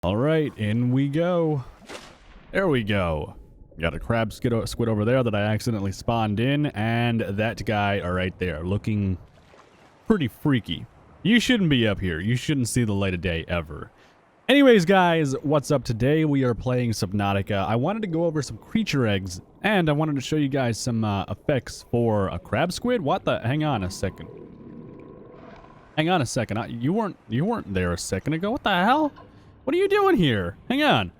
All right, in we go. There we go. Got a crab squid over there that I accidentally spawned in, and that guy right there, looking pretty freaky. You shouldn't be up here. You shouldn't see the light of day ever. Anyways, guys, what's up? Today we are playing Subnautica. I wanted to go over some creature eggs, and I wanted to show you guys some effects for a crab squid. What the? Hang on a second. Hang on a second. You weren't there a second ago. What the hell? What are you doing here? Hang on.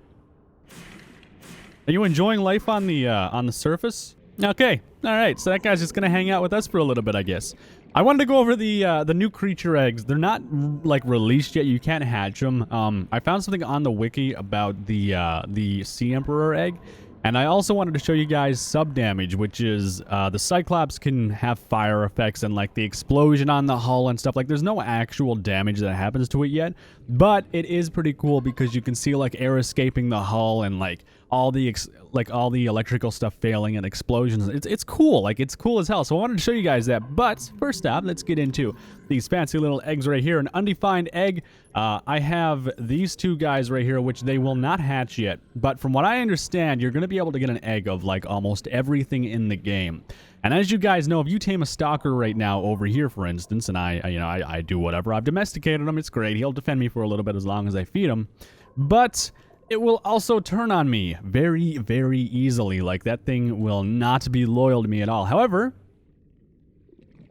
Are you enjoying life on the surface? Okay. All right. So that guy's just gonna hang out with us for a little bit, I guess. I wanted to go over the new creature eggs. They're not like released yet. You can't hatch them. I found something on the wiki about the Sea Emperor egg, and I also wanted to show you guys sub damage, which is the Cyclops can have fire effects and like the explosion on the hull and stuff. Like there's no actual damage that happens to it yet, but it is pretty cool because you can see like air escaping the hull and like all the electrical stuff failing and explosions. It's cool. Like it's cool as hell. So I wanted to show you guys that. But first off, let's get into these fancy little eggs right here. An undefined egg. I have these two guys right here, which they will not hatch yet. But from what I understand, you're going to be able to get an egg of like almost everything in the game. And as you guys know, if you tame a stalker right now over here, for instance, and I do whatever, I've domesticated him. It's great. He'll defend me for a little bit as long as I feed him. But it will also turn on me very, very easily. Like, that thing will not be loyal to me at all. However,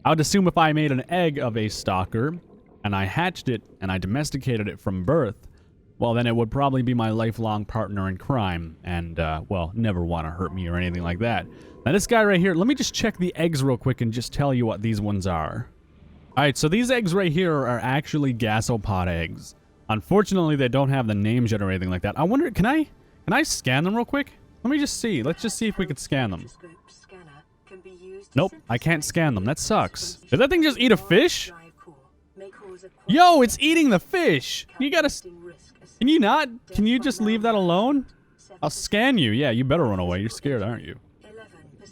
I would assume if I made an egg of a stalker, and I hatched it, and I domesticated it from birth, well, then it would probably be my lifelong partner in crime, and, well, never want to hurt me or anything like that. Now, this guy right here, let me just check the eggs real quick and just tell you what these ones are. Alright, so these eggs right here are actually gasopod eggs. Unfortunately, they don't have the names yet or anything like that. I wonder, can I scan them real quick? Let me just see. Let's just see if we can scan them. Nope, I can't scan them. That sucks. Did that thing just eat a fish? Yo, it's eating the fish! You gotta... Can you not? Can you just leave that alone? I'll scan you. Yeah, you better run away. You're scared, aren't you?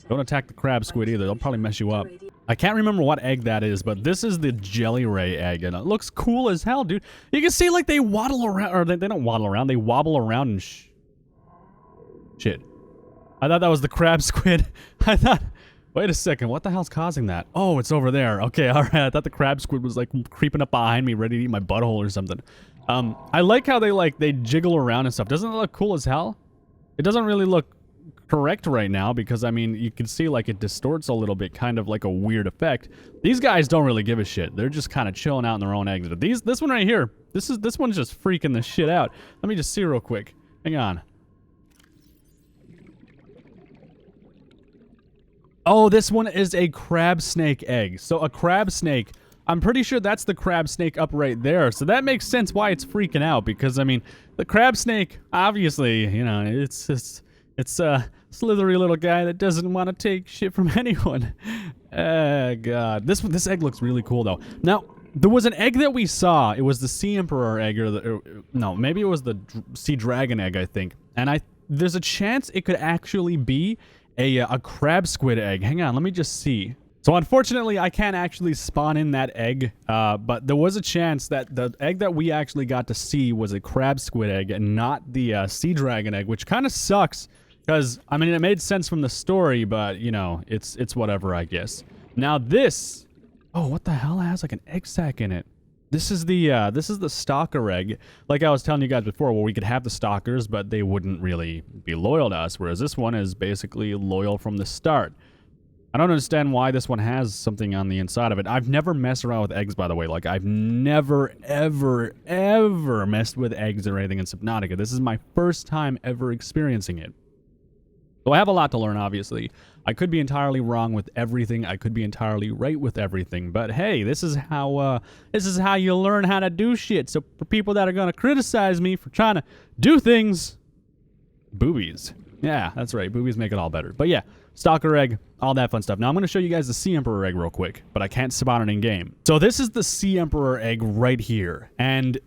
Don't attack the crab squid either. They'll probably mess you up. I can't remember what egg that is, but this is the jelly ray egg, and it looks cool as hell, dude. You can see, like, they waddle around, or they don't waddle around, they wobble around and shit. I thought that was the crab squid. I thought... Wait a second, what the hell's causing that? Oh, it's over there. Okay, alright, I thought the crab squid was, like, creeping up behind me, ready to eat my butthole or something. I like how they jiggle around and stuff. Doesn't it look cool as hell? It doesn't really look correct right now because, I mean, you can see like it distorts a little bit, kind of like a weird effect. These guys don't really give a shit. They're just kind of chilling out in their own eggs. But this one right here, this one's just freaking the shit out. Let me just see real quick. Hang on. Oh, this one is a crab snake egg. So a crab snake, I'm pretty sure that's the crab snake up right there. So that makes sense why it's freaking out because, I mean, the crab snake, obviously, you know, it's a slithery little guy that doesn't want to take shit from anyone. God. This egg looks really cool, though. Now, there was an egg that we saw. It was the Sea Emperor egg, no, maybe it was the Sea Dragon egg, I think. And there's a chance it could actually be a crab squid egg. Hang on, let me just see. So, unfortunately, I can't actually spawn in that egg, but there was a chance that the egg that we actually got to see was a crab squid egg and not the Sea Dragon egg, which kind of sucks. Because, I mean, it made sense from the story, but, you know, it's whatever, I guess. Now this... Oh, what the hell has, like, an egg sac in it? This is the Stalker Egg. Like I was telling you guys before, where we could have the Stalkers, but they wouldn't really be loyal to us, whereas this one is basically loyal from the start. I don't understand why this one has something on the inside of it. I've never messed around with eggs, by the way. Like, I've never, ever, ever messed with eggs or anything in Subnautica. This is my first time ever experiencing it. So I have a lot to learn, obviously. I could be entirely wrong with everything. I could be entirely right with everything. But hey, this is how you learn how to do shit. So for people that are gonna criticize me for trying to do things, boobies. Yeah, that's right. Boobies make it all better. But yeah, Stalker Egg, all that fun stuff. Now I'm gonna show you guys the Sea Emperor Egg real quick, but I can't spawn it in game. So this is the Sea Emperor Egg right here, and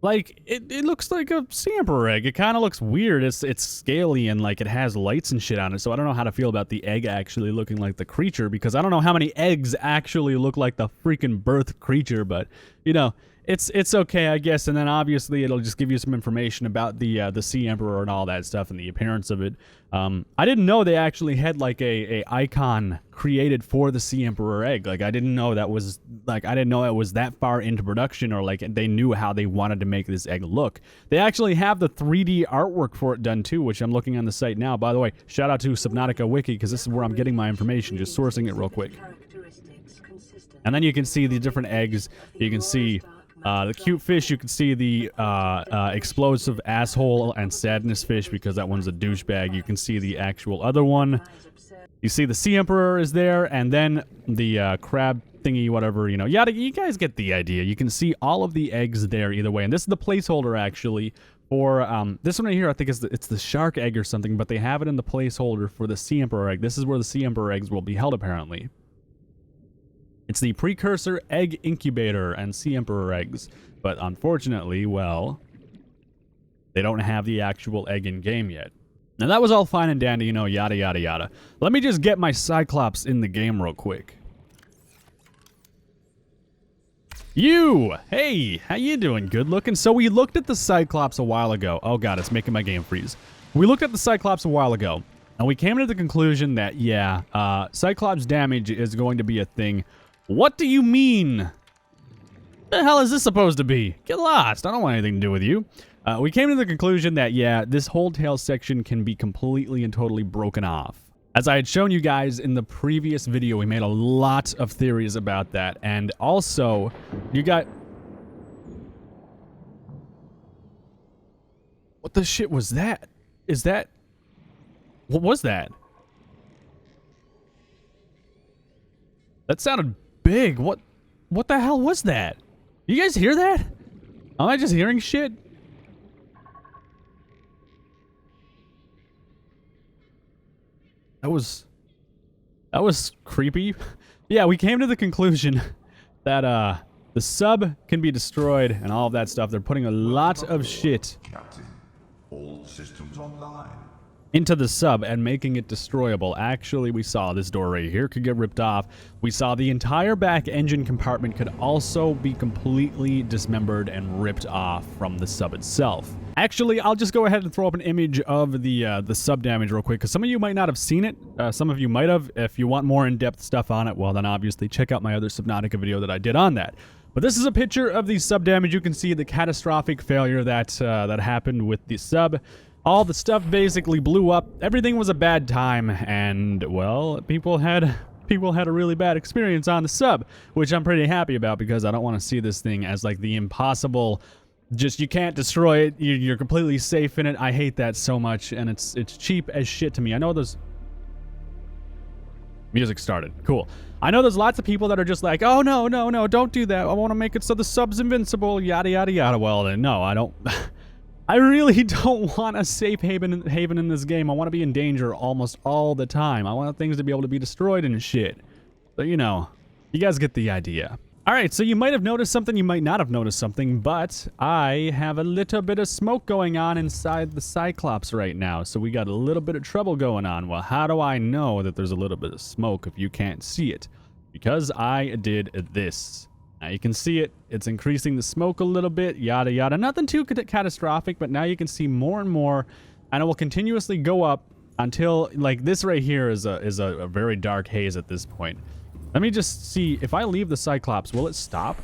like, it looks like a Sea Emperor egg. It kind of looks weird. It's scaly and, like, it has lights and shit on it. So I don't know how to feel about the egg actually looking like the creature, because I don't know how many eggs actually look like the freaking birth creature. But, you know, it's okay, I guess. And then obviously it'll just give you some information about the Sea Emperor and all that stuff and the appearance of it. I didn't know they actually had like a icon created for the Sea Emperor egg. Like I didn't know that was that far into production, or like they knew how they wanted to make this egg look. They actually have the 3D artwork for it done too, which I'm looking on the site now. By the way, shout out to Subnautica Wiki, because this is where I'm getting my information, just sourcing it real quick. And then you can see the different eggs. You can see the cute fish. You can see the explosive asshole and sadness fish, because that one's a douchebag. You can see the actual other one. You see the Sea Emperor is there, and then the crab thingy, whatever, you know. Yada, you guys get the idea. You can see all of the eggs there either way. And this is the placeholder, actually, for this one right here. I think it's the shark egg or something, but they have it in the placeholder for the Sea Emperor egg. This is where the Sea Emperor eggs will be held, apparently. It's the precursor egg incubator and Sea Emperor eggs. But unfortunately, well, they don't have the actual egg in game yet. Now that was all fine and dandy, you know, yada yada yada. Let me just get my Cyclops in the game real quick. You! Hey, how you doing? Good looking? So we looked at the Cyclops a while ago. Oh god, it's making my game freeze. We looked at the Cyclops a while ago, and we came to the conclusion that, yeah, Cyclops damage is going to be a thing. What do you mean? The hell is this supposed to be? Get lost. I don't want anything to do with you. We came to the conclusion that, yeah, this whole tail section can be completely and totally broken off. As I had shown you guys in the previous video, we made a lot of theories about that. And also, you got... What the shit was that? Is that... What was that? That sounded big. What the hell was that? You guys hear that? Am I just hearing shit? That was creepy. Yeah, we came to the conclusion that the sub can be destroyed and all of that stuff. They're putting a lot of shit Captain, all systems online. into the sub and making it destroyable. Actually, we saw this door right here could get ripped off. We saw the entire back engine compartment could also be completely dismembered and ripped off from the sub itself. Actually, I'll just go ahead and throw up an image of the sub damage real quick, because some of you might not have seen it. Some of you might have. If you want more in-depth stuff on it, well, then obviously check out my other Subnautica video that I did on that. But this is a picture of the sub damage. You can see the catastrophic failure that happened with the sub. All the stuff basically blew up. Everything was a bad time, and well, people had a really bad experience on the sub, which I'm pretty happy about, because I don't want to see this thing as like the impossible, just you can't destroy it, you're completely safe in it. I hate that so much, and it's cheap as shit to me. I know there's music started. Cool. I know there's lots of people that are just like, oh no, don't do that. I want to make it so the sub's invincible, yada yada yada. Well, then no, I don't. I really don't want a safe haven in this game. I want to be in danger almost all the time. I want things to be able to be destroyed and shit. So, you know, you guys get the idea. Alright, so you might have noticed something, you might not have noticed something, but I have a little bit of smoke going on inside the Cyclops right now. So we got a little bit of trouble going on. Well, how do I know that there's a little bit of smoke if you can't see it? Because I did this. Now you can see it, it's increasing the smoke a little bit, yada yada. Nothing too catastrophic, but now you can see more and more, and it will continuously go up until, like, this right here is a very dark haze at this point. Let me just see, if I leave the Cyclops, will it stop?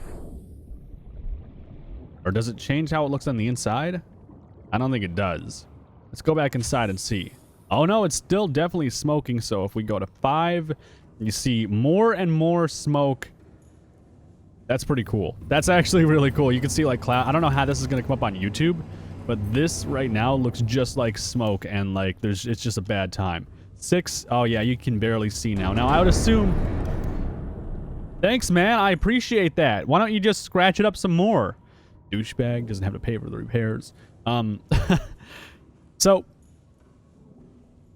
Or does it change how it looks on the inside? I don't think it does. Let's go back inside and see. Oh no, it's still definitely smoking, so if we go to 5, you see more and more smoke. That's pretty cool. That's actually really cool. You can see like cloud. I don't know how this is going to come up on YouTube, but this right now looks just like smoke, and like it's just a bad time. 6. Oh yeah, you can barely see now. Now I would assume. Thanks, man. I appreciate that. Why don't you just scratch it up some more? Douchebag doesn't have to pay for the repairs. So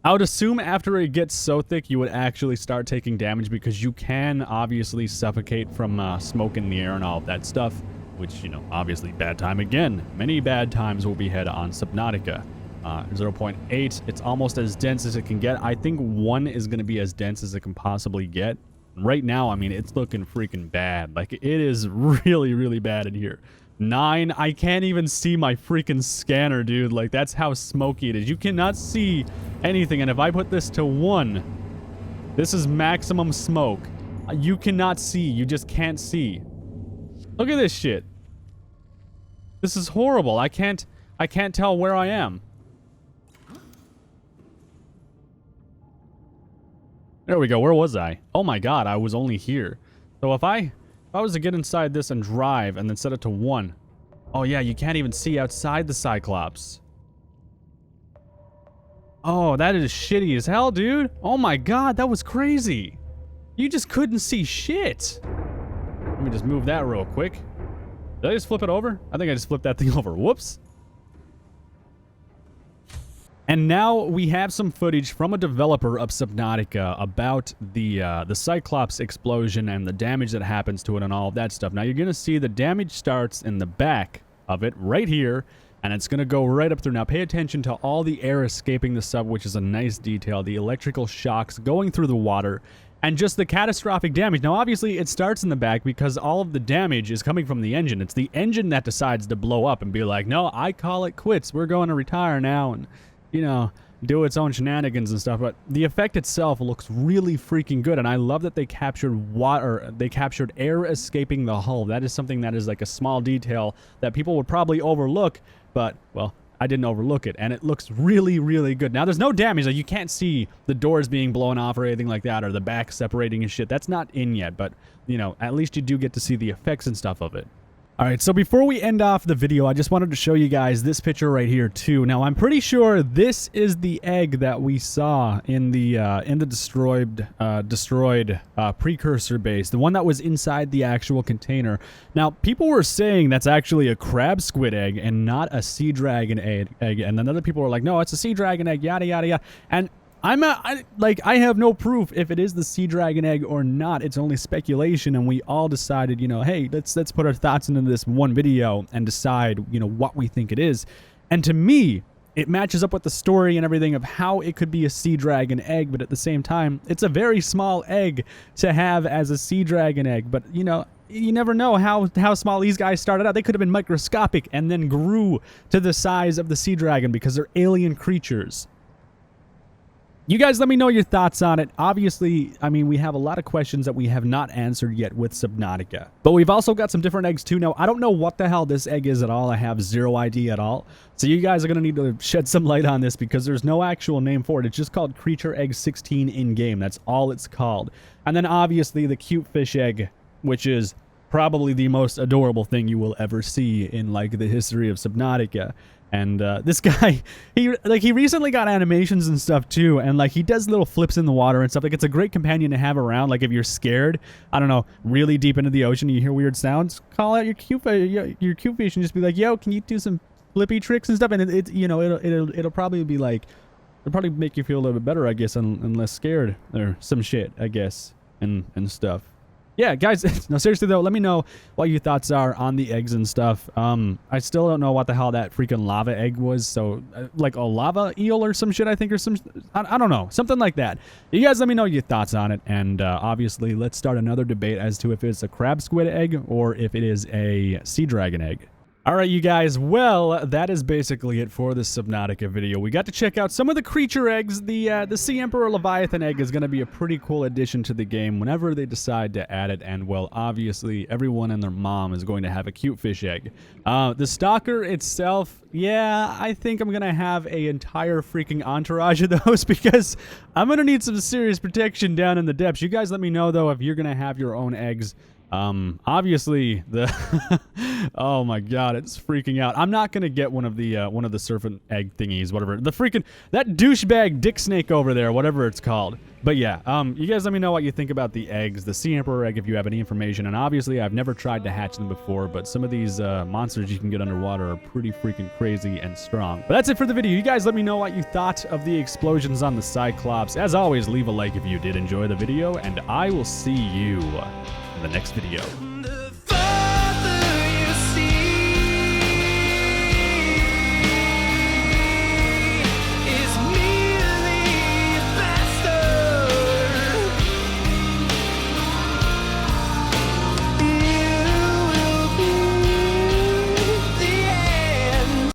I would assume after it gets so thick, you would actually start taking damage, because you can obviously suffocate from smoke in the air and all of that stuff, which, you know, obviously bad time again. Many bad times will be had on Subnautica. 0.8, it's almost as dense as it can get. I think 1 is going to be as dense as it can possibly get. Right now, I mean, it's looking freaking bad. Like, it is really, really bad in here. 9, I can't even see my freaking scanner, dude. Like, that's how smoky it is. You cannot see anything. And if I put this to 1, this is maximum smoke. You cannot see. You just can't see. Look at this shit. This is horrible. I can't tell where I am. There we go. Where was I? Oh my god, I was only here. So if I was to get inside this and drive and then set it to 1. Oh yeah, you can't even see outside the Cyclops. Oh, that is shitty as hell, dude. Oh my god, that was crazy. You just couldn't see shit. Let me just move that real quick. Did I just flip it over? I think I just flipped that thing over. Whoops. And now we have some footage from a developer of Subnautica about the Cyclops explosion and the damage that happens to it and all of that stuff. Now you're going to see the damage starts in the back of it right here, and it's going to go right up through. Now pay attention to all the air escaping the sub, which is a nice detail. The electrical shocks going through the water, and just the catastrophic damage. Now obviously it starts in the back because all of the damage is coming from the engine. It's the engine that decides to blow up and be like, no, I call it quits. We're going to retire now and, you know, do its own shenanigans and stuff. But the effect itself looks really freaking good, and I love that they captured water. They captured air escaping the hull. That is something that is like a small detail that people would probably overlook, but well, I didn't overlook it, and it looks really, really good. Now there's no damage. Like, you can't see the doors being blown off or anything like that, or the back separating and shit. That's not in yet, but you know, at least you do get to see the effects and stuff of it. Alright, so before we end off the video, I just wanted to show you guys this picture right here too. Now, I'm pretty sure this is the egg that we saw in the destroyed precursor base, the one that was inside the actual container. Now, people were saying that's actually a crab squid egg and not a sea dragon egg, and then other people were like, no, it's a sea dragon egg, yada yada yada. And I have no proof if it is the sea dragon egg or not. It's only speculation, and we all decided, you know, hey, let's put our thoughts into this one video and decide, you know, what we think it is. And to me, it matches up with the story and everything of how it could be a sea dragon egg, but at the same time, it's a very small egg to have as a sea dragon egg. But, you know, you never know how small these guys started out. They could have been microscopic and then grew to the size of the sea dragon because they're alien creatures. You guys let me know your thoughts on it. Obviously, I mean, we have a lot of questions that we have not answered yet with Subnautica. But we've also got some different eggs too. Now, I don't know what the hell this egg is at all. I have zero idea at all. So you guys are going to need to shed some light on this because there's no actual name for it. It's just called Creature Egg 16 in-game. That's all it's called. And then obviously the cute fish egg, which is probably the most adorable thing you will ever see in like the history of Subnautica. And this guy, he recently got animations and stuff too, and like he does little flips in the water and stuff. Like, it's a great companion to have around. Like, if you're scared, I don't know, really deep into the ocean, you hear weird sounds, call out your cute fish and just be like, yo, can you do some flippy tricks and stuff? And it you know, it'll probably be like, it'll probably make you feel a little bit better, I guess, and less scared or some shit, I guess, and stuff. Yeah, guys, no, seriously, though, let me know what your thoughts are on the eggs and stuff. I still don't know what the hell that freaking lava egg was. So, like a lava eel or some shit, I think, or some... I don't know. Something like that. You guys let me know your thoughts on it. And, obviously, let's start another debate as to if it's a crab squid egg or if it is a sea dragon egg. Alright, you guys, well, that is basically it for this Subnautica video. We got to check out some of the creature eggs. The Sea Emperor Leviathan egg is going to be a pretty cool addition to the game whenever they decide to add it, and, well, obviously, everyone and their mom is going to have a cute fish egg. The Stalker itself, yeah, I think I'm going to have an entire freaking entourage of those because I'm going to need some serious protection down in the depths. You guys let me know, though, if you're going to have your own eggs. Obviously the oh my god, it's freaking out. I'm not gonna get one of the serpent egg thingies, whatever. The freaking, that douchebag dick snake over there, whatever it's called. But yeah, you guys let me know what you think about the eggs, the Sea Emperor egg, if you have any information. And obviously, I've never tried to hatch them before, but some of these monsters you can get underwater are pretty freaking crazy and strong. But that's it for the video. You guys let me know what you thought of the explosions on the Cyclops. As always, leave a like if you did enjoy the video, and I will see you in the next video.